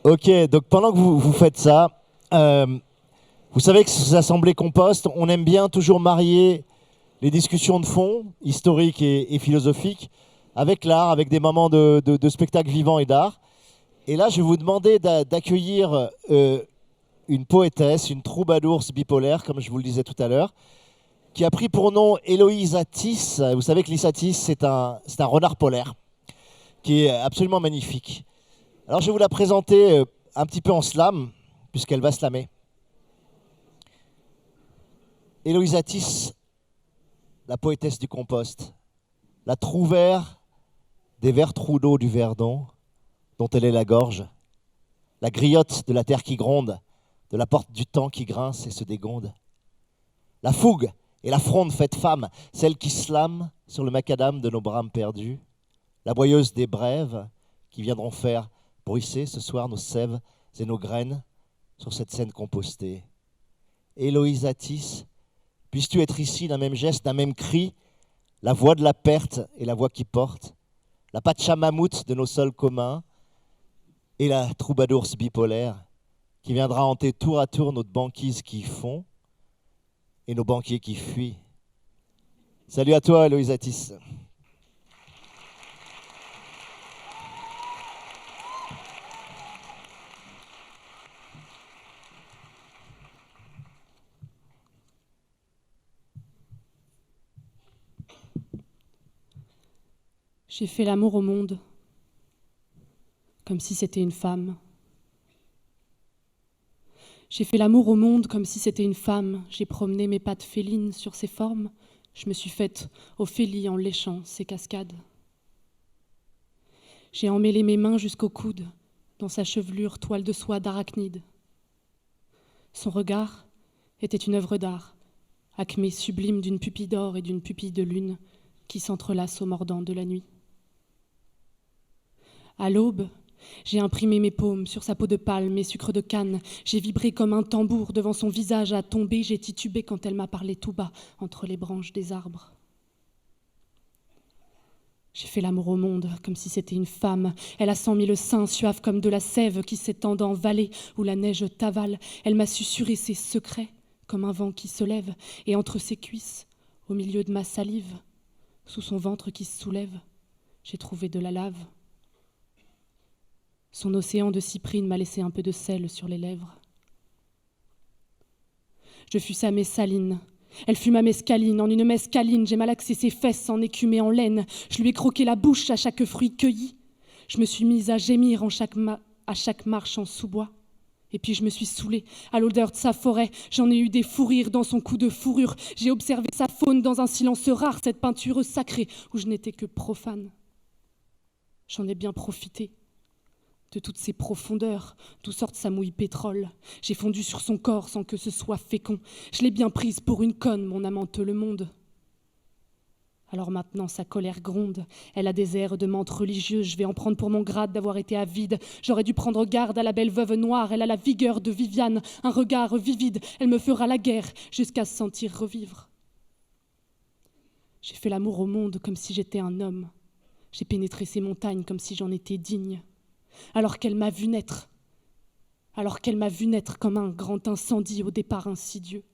Ok, donc pendant que vous faites ça, vous savez que ces assemblées compost, on aime bien toujours marier les discussions de fond, historiques et philosophiques, avec l'art, avec des moments de spectacle vivant et d'art. Et là, je vais vous demander d'accueillir une poétesse, une troubadour bipolaire, comme je vous le disais tout à l'heure, qui a pris pour nom Héloïse Attis. Vous savez que Attis, c'est un renard polaire, qui est absolument magnifique. Alors je vais vous la présenter un petit peu en slam, puisqu'elle va slammer. Héloïse Attis, la poétesse du compost, la trouvère des verts trous d'eau du Verdon, dont elle est la gorge, la griotte de la terre qui gronde, de la porte du temps qui grince et se dégonde, la fougue et la fronde faite femme, celle qui slame sur le macadam de nos brames perdus, la boyeuse des brèves qui viendront faire bruisser ce soir nos sèves et nos graines sur cette scène compostée. Héloïse Attis, puisses-tu être ici d'un même geste, d'un même cri, la voix de la perte et la voix qui porte, la Pachamamaut de nos sols communs et la troubadours bipolaire qui viendra hanter tour à tour notre banquise qui fond et nos banquiers qui fuient. Salut à toi, Héloïse Attis. J'ai fait l'amour au monde, comme si c'était une femme. J'ai fait l'amour au monde comme si c'était une femme. J'ai promené mes pattes félines sur ses formes. Je me suis faite Ophélie en léchant ses cascades. J'ai emmêlé mes mains jusqu'au coude, dans sa chevelure toile de soie d'arachnide. Son regard était une œuvre d'art, acmé sublime d'une pupille d'or et d'une pupille de lune qui s'entrelacent au mordant de la nuit. À l'aube, j'ai imprimé mes paumes sur sa peau de palme, mes sucres de canne. J'ai vibré comme un tambour devant son visage à tomber. J'ai titubé quand elle m'a parlé tout bas entre les branches des arbres. J'ai fait l'amour au monde comme si c'était une femme. Elle a 100 000 seins suaves comme de la sève qui s'étendent en vallée où la neige t'avale. Elle m'a susurré ses secrets comme un vent qui se lève. Et entre ses cuisses, au milieu de ma salive, sous son ventre qui se soulève, j'ai trouvé de la lave. Son océan de cyprine m'a laissé un peu de sel sur les lèvres. Je fus sa messaline. Elle fut ma mescaline. En une mescaline, j'ai malaxé ses fesses en écume et en laine. Je lui ai croqué la bouche à chaque fruit cueilli. Je me suis mise à gémir à chaque marche en sous-bois. Et puis je me suis saoulée à l'odeur de sa forêt. J'en ai eu des fous rires dans son cou de fourrure. J'ai observé sa faune dans un silence rare, cette peinture sacrée où je n'étais que profane. J'en ai bien profité. De toutes ces profondeurs, d'où sorte sa mouille pétrole. J'ai fondu sur son corps sans que ce soit fécond. Je l'ai bien prise pour une conne, mon amante le monde. Alors maintenant, sa colère gronde. Elle a des airs de menthe religieuse. Je vais en prendre pour mon grade d'avoir été avide. J'aurais dû prendre garde à la belle veuve noire. Elle a la vigueur de Viviane, un regard vivide. Elle me fera la guerre jusqu'à se sentir revivre. J'ai fait l'amour au monde comme si j'étais un homme. J'ai pénétré ces montagnes comme si j'en étais digne. Alors qu'elle m'a vu naître comme un grand incendie au départ insidieux,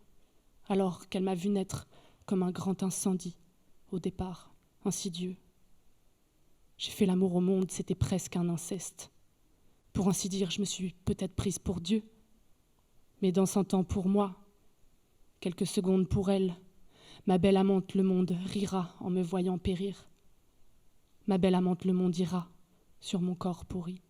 alors qu'elle m'a vu naître comme un grand incendie au départ insidieux. J'ai fait l'amour au monde, c'était presque un inceste. Pour ainsi dire, je me suis peut-être prise pour Dieu, mais dans 100 ans pour moi, quelques secondes pour elle, ma belle amante le monde rira en me voyant périr. Ma belle amante le monde ira sur mon corps pourri.